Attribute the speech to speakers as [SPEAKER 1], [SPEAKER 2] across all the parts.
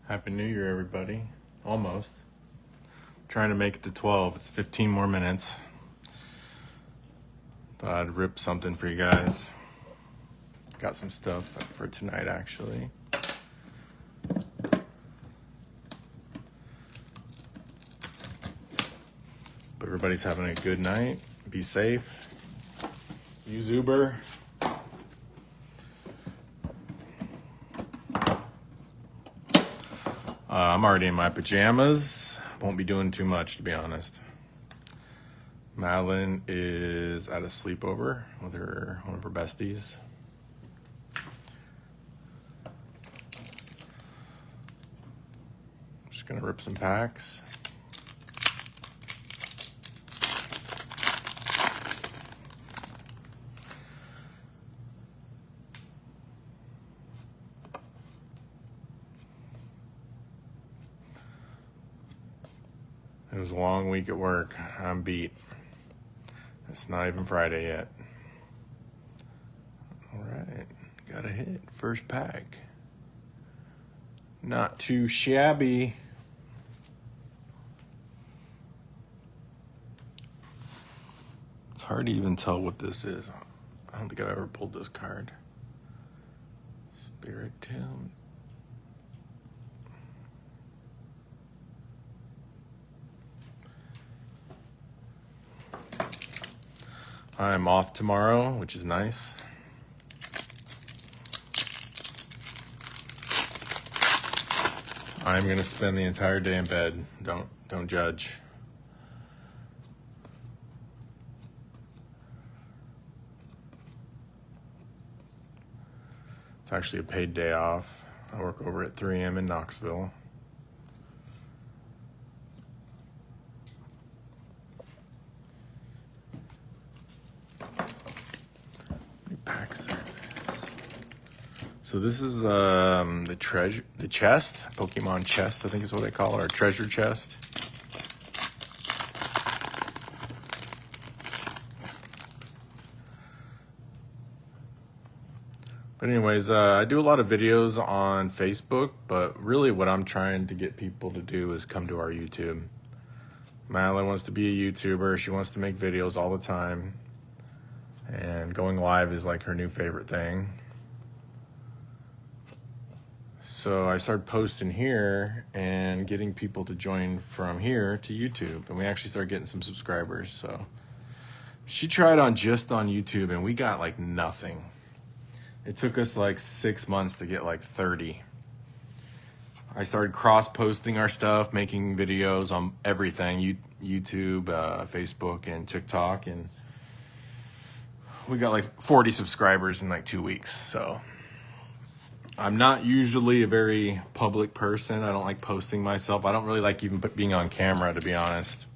[SPEAKER 1] Happy New Year, everybody. Almost. Trying to make it to 12. It's 15 more minutes. Thought I'd rip something for you guys. Got some stuff for tonight, actually. Hope everybody's having a good night. Be safe. Use Uber. I'm already in my pajamas. Won't be doing too much, to be honest. Madeline is at a sleepover with one of her besties. Just gonna rip some packs. It was a long week at work. I'm beat. It's not even Friday yet. All right, got a hit. First pack. Not too shabby. It's hard to even tell what this is. I don't think I've ever pulled this card. Spirit Tomb. I'm off tomorrow, which is nice. I'm gonna spend the entire day in bed. Don't judge. It's actually a paid day off. I work over at 3M in Knoxville. So this is the chest, Pokemon chest, I think is what they call it, or treasure chest. But anyways, I do a lot of videos on Facebook, but really what I'm trying to get people to do is come to our YouTube. Madeline wants to be a YouTuber. She wants to make videos all the time. And going live is like her new favorite thing. So I started posting here and getting people to join from here to YouTube. And we actually started getting some subscribers. So she tried just on YouTube and we got like nothing. It took us like 6 months to get like 30. I started cross-posting our stuff, making videos on everything, YouTube, Facebook, and TikTok. And we got like 40 subscribers in like 2 weeks. So I'm not usually a very public person. I don't like posting myself. I don't really like even being on camera, to be honest.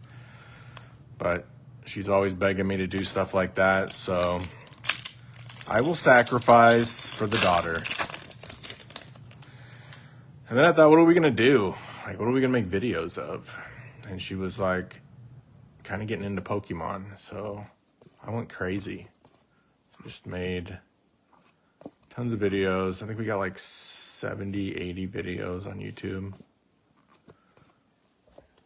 [SPEAKER 1] But she's always begging me to do stuff like that. So I will sacrifice for the daughter. And then I thought, what are we going to do? Like, what are we going to make videos of? And she was like, kind of getting into Pokemon. So I went crazy. Just made tons of videos. I think we got like 70, 80 videos on YouTube.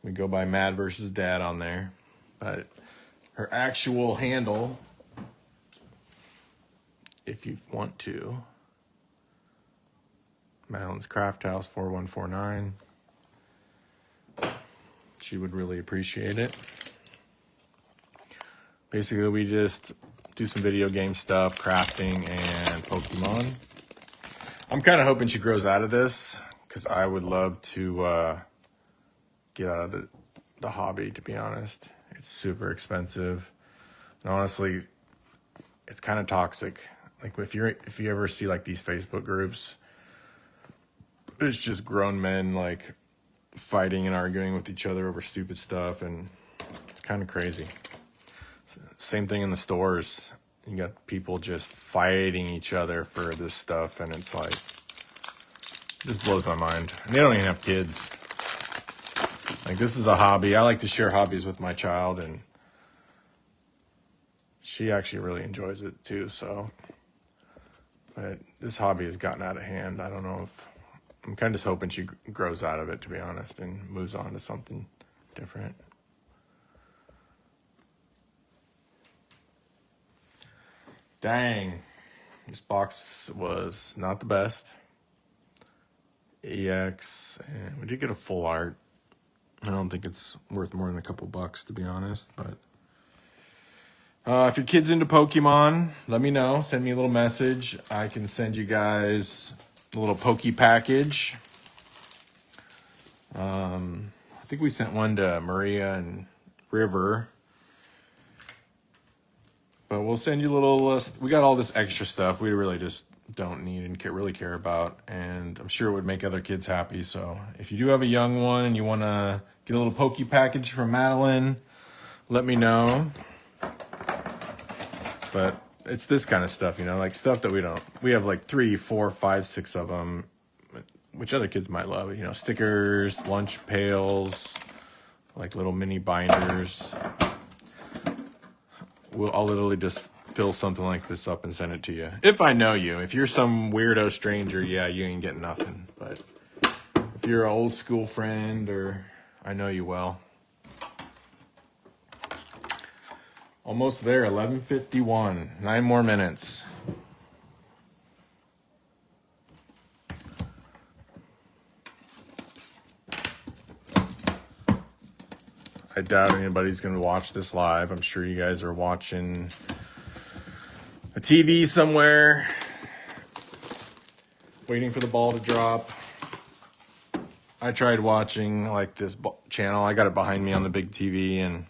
[SPEAKER 1] We go by MadvsDad on there. But her actual handle, if you want to, Madeline's Craft House 4149. She would really appreciate it. Basically, we just do some video game stuff, crafting, and Pokemon. I'm kind of hoping she grows out of this because I would love to get out of the hobby, to be honest. It's super expensive. And honestly, it's kind of toxic. Like if you ever see like these Facebook groups, it's just grown men like fighting and arguing with each other over stupid stuff, and it's kind of crazy. Same thing in the stores. You got people just fighting each other for this stuff, and it's like, it just blows my mind. And they don't even have kids. Like, this is a hobby. I like to share hobbies with my child, and she actually really enjoys it too, so. But this hobby has gotten out of hand. I don't know if I'm kind of just hoping she grows out of it, to be honest, and moves on to something different. Dang, this box was not the best. EX, and we did get a full art. I don't think it's worth more than a couple bucks, to be honest, but if your kid's into Pokemon, let me know. Send me a little message. I can send you guys a little Poke package. I think we sent one to Maria and River. But we'll send you a little, we got all this extra stuff we really just don't need and really care about. And I'm sure it would make other kids happy. So if you do have a young one and you want to get a little Poke package from Madeline, let me know. But it's this kind of stuff, you know, like stuff that we have like 3, 4, 5, 6 of them, which other kids might love, you know, stickers, lunch pails, like little mini binders. I'll literally just fill something like this up and send it to you. If I know you. If you're some weirdo stranger, yeah, you ain't getting nothing. But if you're an old school friend, or I know you well. Almost there, 11:51. 9 more minutes. I doubt anybody's going to watch this live. I'm sure you guys are watching a TV somewhere, waiting for the ball to drop. I tried watching like this channel. I got it behind me on the big TV, and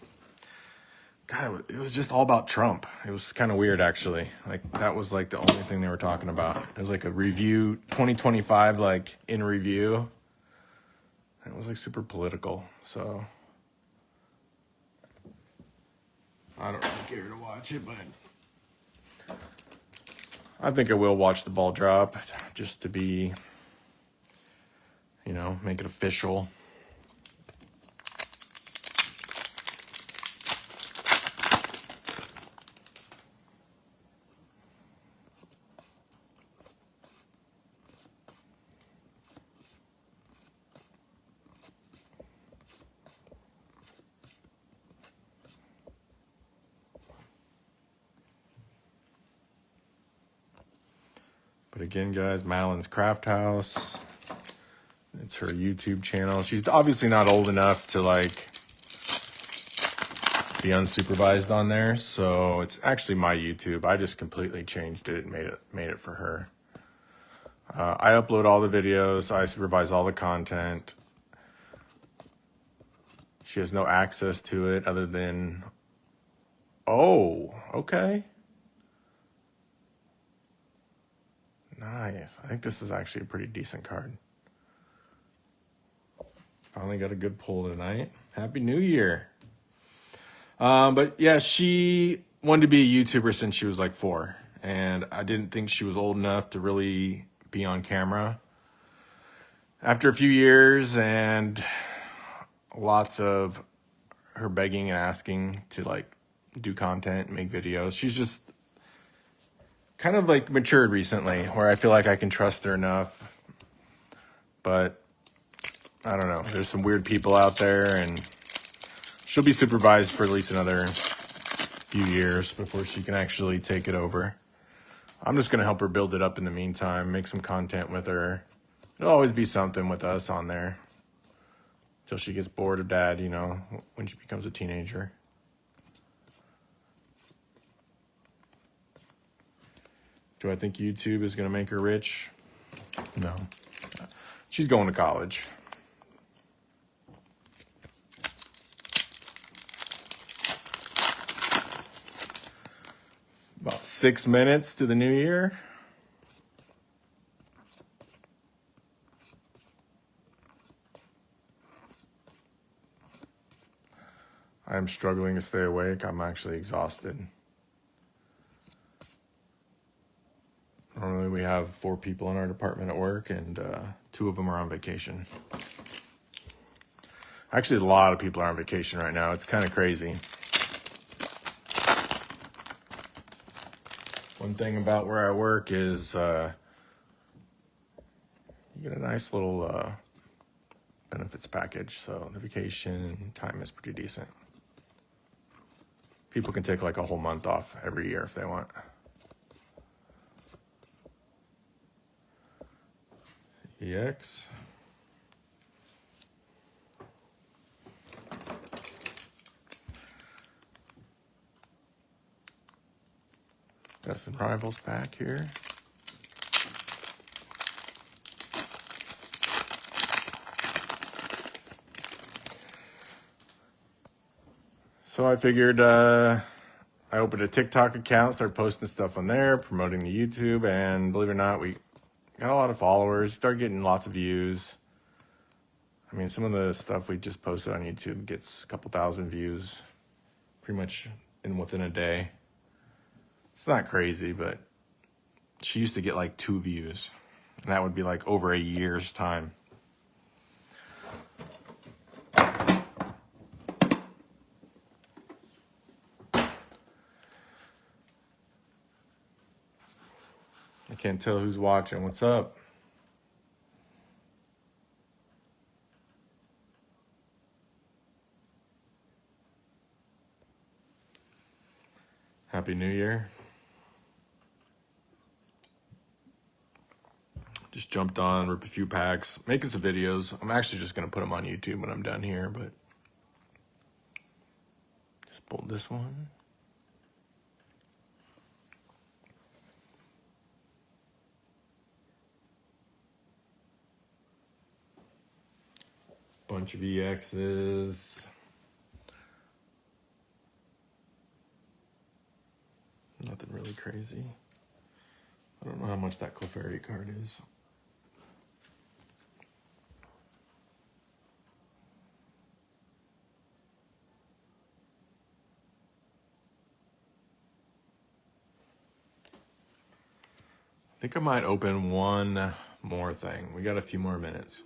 [SPEAKER 1] God, it was just all about Trump. It was kind of weird, actually. Like, that was like the only thing they were talking about. It was like a review, 2025, like in review. It was like super political, so I don't really care to watch it, but I think I will watch the ball drop just to be, you know, make it official. But again, guys, Madeline's Craft House. It's her YouTube channel. She's obviously not old enough to like be unsupervised on there, so it's actually my YouTube. I just completely changed it and made it for her. I upload all the videos. I supervise all the content. She has no access to it other than, oh, okay. Nice. I think this is actually a pretty decent card. Finally got a good pull tonight. Happy New Year. But yeah, she wanted to be a YouTuber since she was like 4. And I didn't think she was old enough to really be on camera. After a few years and lots of her begging and asking to like do content and make videos, she's just kind of like matured recently, where I feel like I can trust her enough. But I don't know. There's some weird people out there, and she'll be supervised for at least another few years before she can actually take it over. I'm just going to help her build it up in the meantime, make some content with her. There'll always be something with us on there until she gets bored of dad, you know, when she becomes a teenager. Do I think YouTube is going to make her rich? No. She's going to college. About 6 minutes to the new year. I'm struggling to stay awake. I'm actually exhausted. Normally we have 4 people in our department at work, and 2 of them are on vacation. Actually, a lot of people are on vacation right now. It's kind of crazy. One thing about where I work is you get a nice little benefits package. So the vacation time is pretty decent. People can take like a whole month off every year if they want. EX. Best and Rivals pack here. So I figured I opened a TikTok account, started posting stuff on there, promoting the YouTube, and believe it or not, we got a lot of followers, started getting lots of views. I mean, some of the stuff we just posted on YouTube gets a couple thousand views pretty much within a day. It's not crazy, but she used to get like 2 views, and that would be like over a year's time. I can't tell who's watching. What's up? Happy New Year. Just jumped on, ripped a few packs, making some videos. I'm actually just going to put them on YouTube when I'm done here, but just pulled this one. Bunch of EXs. Nothing really crazy. I don't know how much that Clefairy card is. I think I might open one more thing. We got a few more minutes.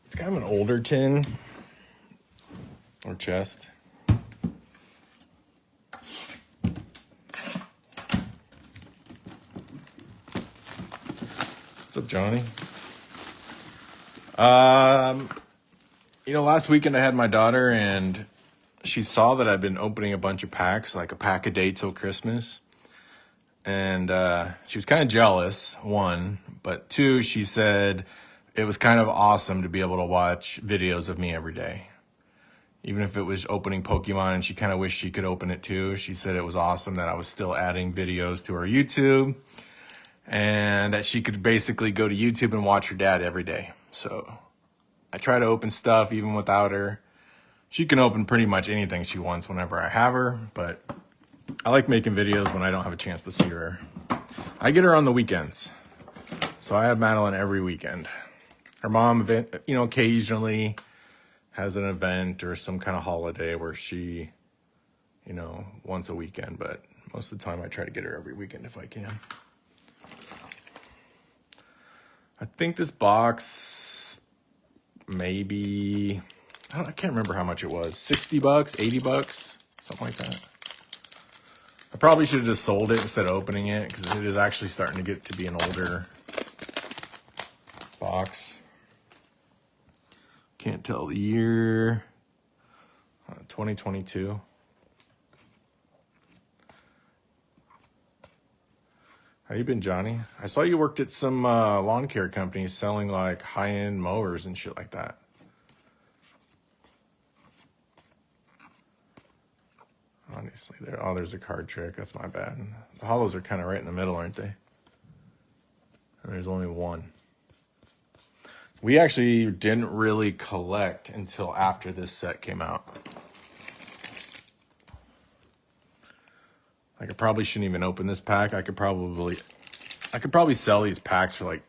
[SPEAKER 1] It's kind of an older tin or chest. What's up, Johnny? Last weekend I had my daughter, and she saw that I've been opening a bunch of packs, like a pack a day till Christmas. And she was kind of jealous, 1, but 2, she said it was kind of awesome to be able to watch videos of me every day. Even if it was opening Pokemon, and she kind of wished she could open it too. She said it was awesome that I was still adding videos to her YouTube, and that she could basically go to YouTube and watch her dad every day. So I try to open stuff even without her. She can open pretty much anything she wants whenever I have her, but I like making videos when I don't have a chance to see her. I get her on the weekends. So I have Madeline every weekend. Her mom, occasionally has an event or some kind of holiday where she, once a weekend, but most of the time I try to get her every weekend if I can. I think this box, maybe, I can't remember how much it was. $60, $80, something like that. I probably should have just sold it instead of opening it, because it is actually starting to get to be an older box. Can't tell the year. 2022. How you been, Johnny? I saw you worked at some lawn care companies selling like high-end mowers and shit like that. Honestly, there's a card trick. That's my bad. The hollows are kind of right in the middle, aren't they? And there's only one. We actually didn't really collect until after this set came out. Like, I probably shouldn't even open this pack. I could probably sell these packs for like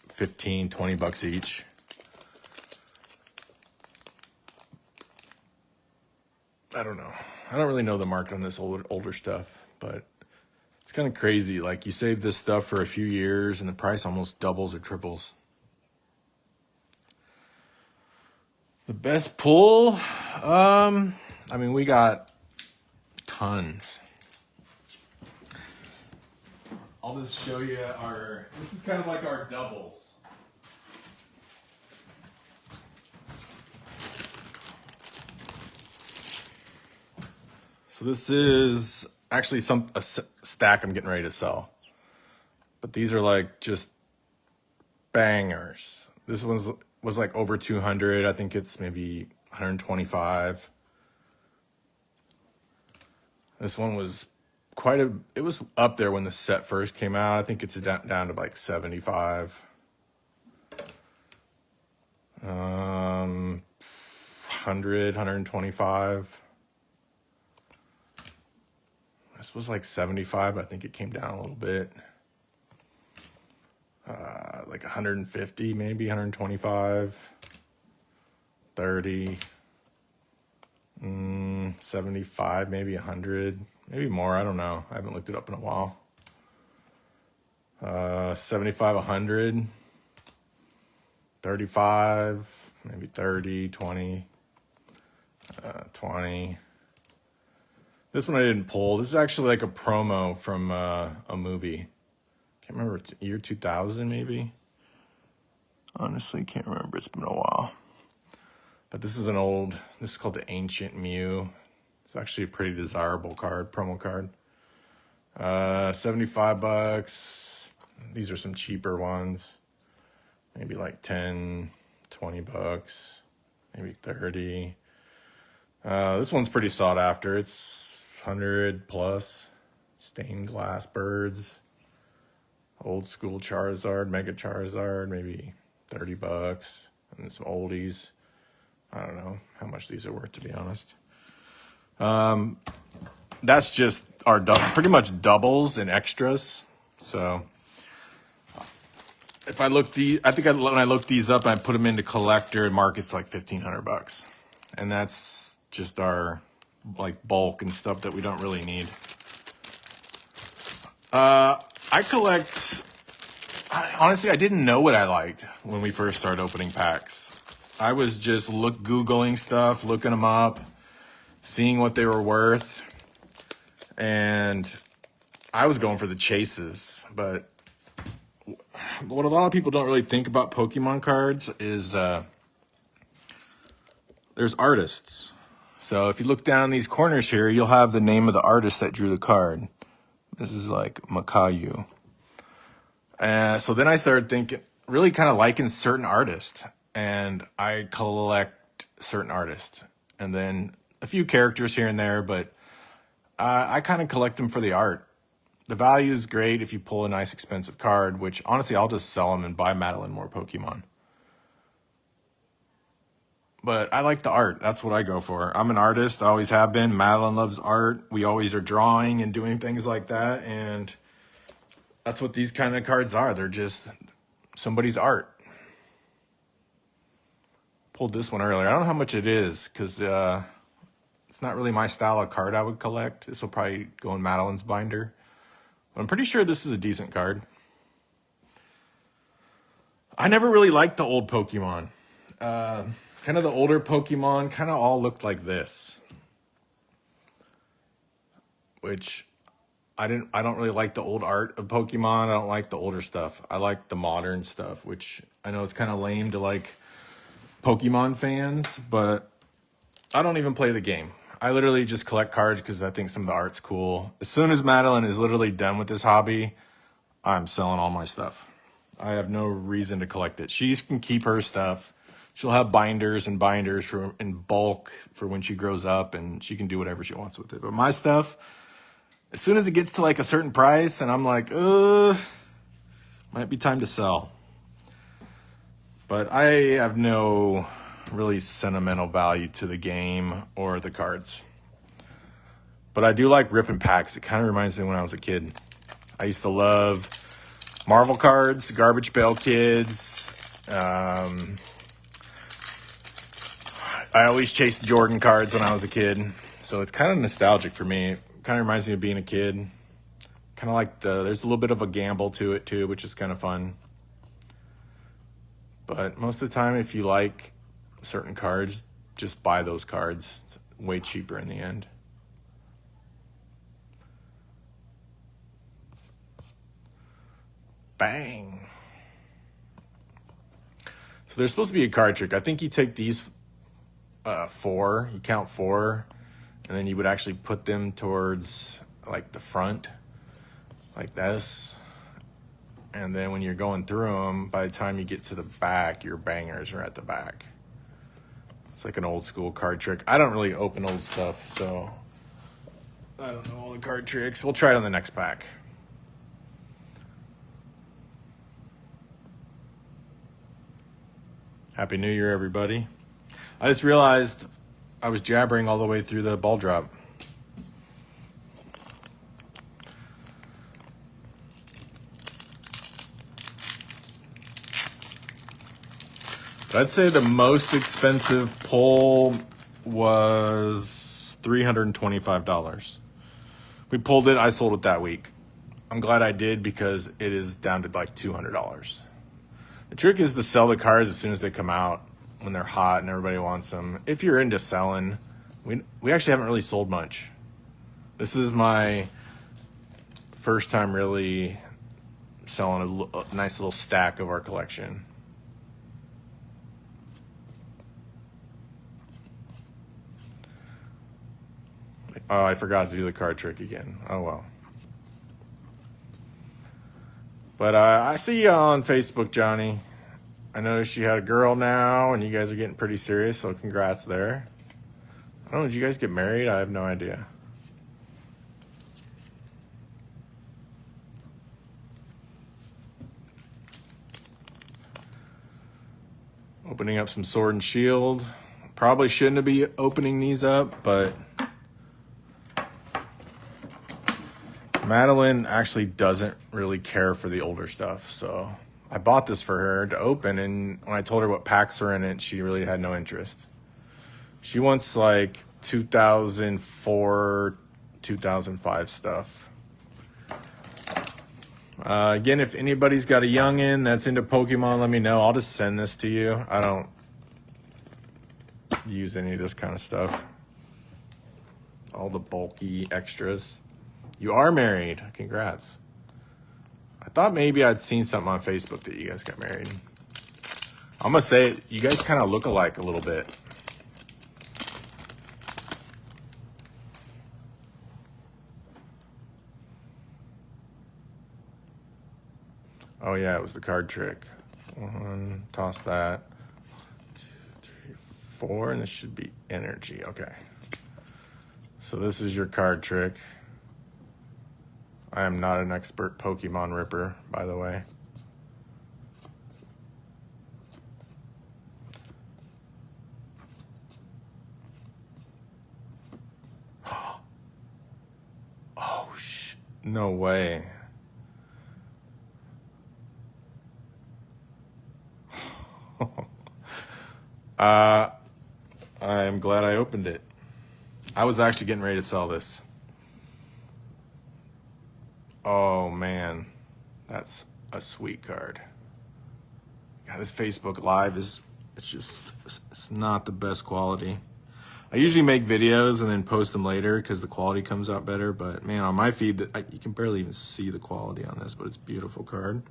[SPEAKER 1] 15, 20 bucks each. I don't know. I don't really know the market on this older stuff, but It's kind of crazy. Like, you save this stuff for a few years and the price almost doubles or triples. The best pull? I mean, we got tons. I'll just show you this is kind of like our doubles. So this is actually a stack I'm getting ready to sell. But these are like just bangers. This was like over 200. I think it's maybe 125. This one was it was up there when the set first came out. I think it's down to like 75. 100, 125. This was like 75, but I think it came down a little bit. Like 150, maybe 125, 30, 75, maybe 100, maybe more. I don't know. I haven't looked it up in a while. 75, 100, 35, maybe 30, 20, 20. This one I didn't pull. This is actually like a promo from a movie. Can't remember, year 2000 maybe. Honestly, can't remember. It's been a while. But this is this is called the Ancient Mew. It's actually a pretty desirable card, promo card. 75 bucks. These are some cheaper ones. Maybe like 10, 20 bucks. Maybe 30. This one's pretty sought after. It's 100 plus. Stained glass birds. Old school Charizard, Mega Charizard, maybe 30 bucks. And then some oldies. I don't know how much these are worth, to be honest. That's just our pretty much doubles and extras. So if I look when I look these up and I put them into collector, market's like 1,500 bucks. And that's just our like bulk and stuff that we don't really need. Honestly, I didn't know what I liked when we first started opening packs. I was just Googling stuff, looking them up, seeing what they were worth. And I was going for the chases. But what a lot of people don't really think about Pokemon cards is there's artists. So if you look down these corners here, you'll have the name of the artist that drew the card. This is like Makayu. So then I started thinking, really kind of liking certain artists. And I collect certain artists. And then a few characters here and there, but I kind of collect them for the art. The value is great if you pull a nice expensive card, which honestly, I'll just sell them and buy Madeline more Pokemon. But I like the art. That's what I go for. I'm an artist. I always have been. Madeline loves art. We always are drawing and doing things like that. And that's what these kind of cards are. They're just somebody's art. Pulled this one earlier. I don't know how much it is because it's not really my style of card I would collect. This will probably go in Madeline's binder. But I'm pretty sure this is a decent card. I never really liked the old Pokemon. Kind of the older Pokemon kind of all looked like this. Which I don't really like the old art of Pokemon. I don't like the older stuff. I like the modern stuff, which I know it's kind of lame to like Pokemon fans, but I don't even play the game. I literally just collect cards because I think some of the art's cool. As soon as Madeline is literally done with this hobby, I'm selling all my stuff. I have no reason to collect it. She can keep her stuff. She'll have binders and binders in bulk for when she grows up, and she can do whatever she wants with it. But my stuff, as soon as it gets to like a certain price and I'm like, might be time to sell. But I have no really sentimental value to the game or the cards. But I do like ripping packs. It kind of reminds me when I was a kid. I used to love Marvel cards, Garbage Pail Kids. I always chased Jordan cards when I was a kid. So it's kind of nostalgic for me. It kind of reminds me of being a kid. Kind of like there's a little bit of a gamble to it too, which is kind of fun. But most of the time, if you like certain cards, just buy those cards. It's way cheaper in the end. Bang. So there's supposed to be a card trick. I think you take these 4, you count 4, and then you would actually put them towards like the front, like this. And then when you're going through them, by the time you get to the back, your bangers are at the back. It's like an old school card trick. I don't really open old stuff, so I don't know all the card tricks. We'll try it on the next pack. Happy New Year, everybody. I just realized I was jabbering all the way through the ball drop. But I'd say the most expensive pull was $325. We pulled it, I sold it that week. I'm glad I did because it is down to like $200. The trick is to sell the cards as soon as they come out when they're hot and everybody wants them. If you're into selling, we actually haven't really sold much. This is my first time really selling a nice little stack of our collection. Oh, I forgot to do the card trick again. Oh, well. But I see you on Facebook, Johnny. I noticed you had a girl now, and you guys are getting pretty serious, so congrats there. I don't know, did you guys get married? I have no idea. Opening up some Sword and Shield. Probably shouldn't be opening these up, but Madeline actually doesn't really care for the older stuff, so I bought this for her to open, and when I told her what packs are in it, she really had no interest. She wants like 2004, 2005 stuff. Again, if anybody's got a youngin' that's into Pokemon, let me know. I'll just send this to you. I don't use any of this kind of stuff. All the bulky extras. You are married. Congrats. I thought maybe I'd seen something on Facebook that you guys got married. I'm going to say it, you guys kind of look alike a little bit. Oh, yeah, it was the card trick. 1, toss that. 2, 3, 4, and this should be energy. Okay. So this is your card trick. I am not an expert Pokemon ripper, by the way. Oh, no way. I am glad I opened it. I was actually getting ready to sell this. Oh man, that's a sweet card. God, this Facebook Live it's not the best quality. I usually make videos and then post them later because the quality comes out better, but man, on my feed, you can barely even see the quality on this, but it's a beautiful card.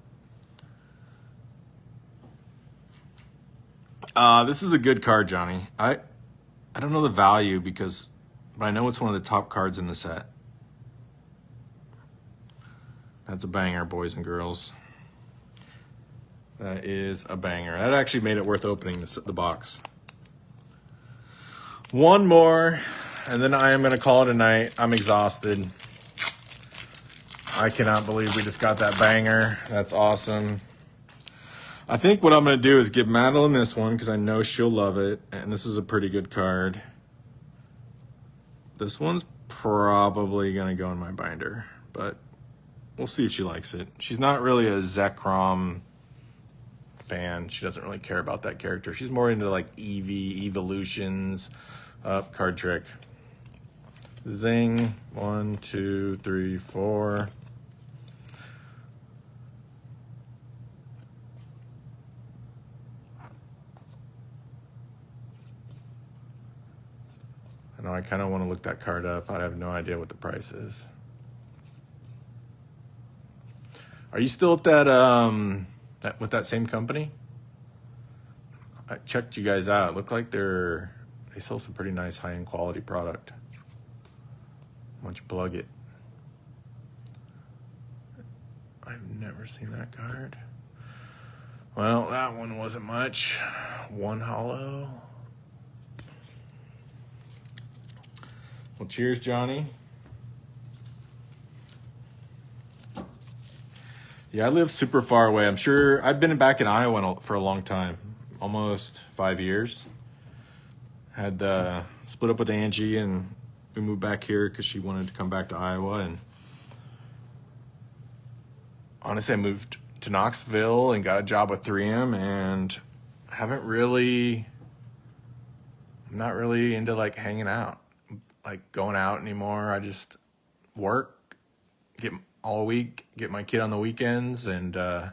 [SPEAKER 1] This is a good card, Johnny. I don't know the value but I know it's one of the top cards in the set. That's a banger, boys and girls. That is a banger. That actually made it worth opening the box. One more, and then I am going to call it a night. I'm exhausted. I cannot believe we just got that banger. That's awesome. I think what I'm going to do is give Madeline this one because I know she'll love it, and this is a pretty good card. This one's probably going to go in my binder, but we'll see if she likes it. She's not really a Zekrom fan. She doesn't really care about that character. She's more into like Eevee, evolutions, card trick. Zing. 1, 2, 3, 4. know, I kind of want to look that card up. I have no idea what the price is. Are you still at that with that same company? I checked you guys out. It looked like they sell some pretty nice high-end quality product. Why don't you plug it? I've never seen that card. Well, that one wasn't much. One hollow. Well, cheers, Johnny. Yeah, I live super far away. I'm sure I've been back in Iowa for a long time, almost 5 years. Had split up with Angie and we moved back here because she wanted to come back to Iowa. And honestly, I moved to Knoxville and got a job with 3M and I'm not really into like hanging out, like going out anymore. I just work, get all week, get my kid on the weekends, and bum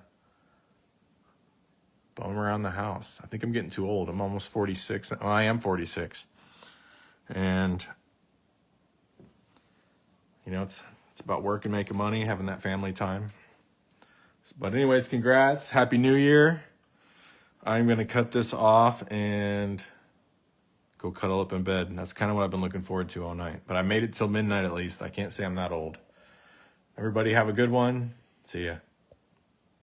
[SPEAKER 1] around the house. I think I'm getting too old. I'm almost 46. Well, I am 46. And, you know, it's about work and making money, having that family time. But anyways, congrats. Happy New Year. I'm going to cut this off and go cuddle up in bed. And that's kind of what I've been looking forward to all night. But I made it till midnight at least. I can't say I'm that old. Everybody have a good one. See ya.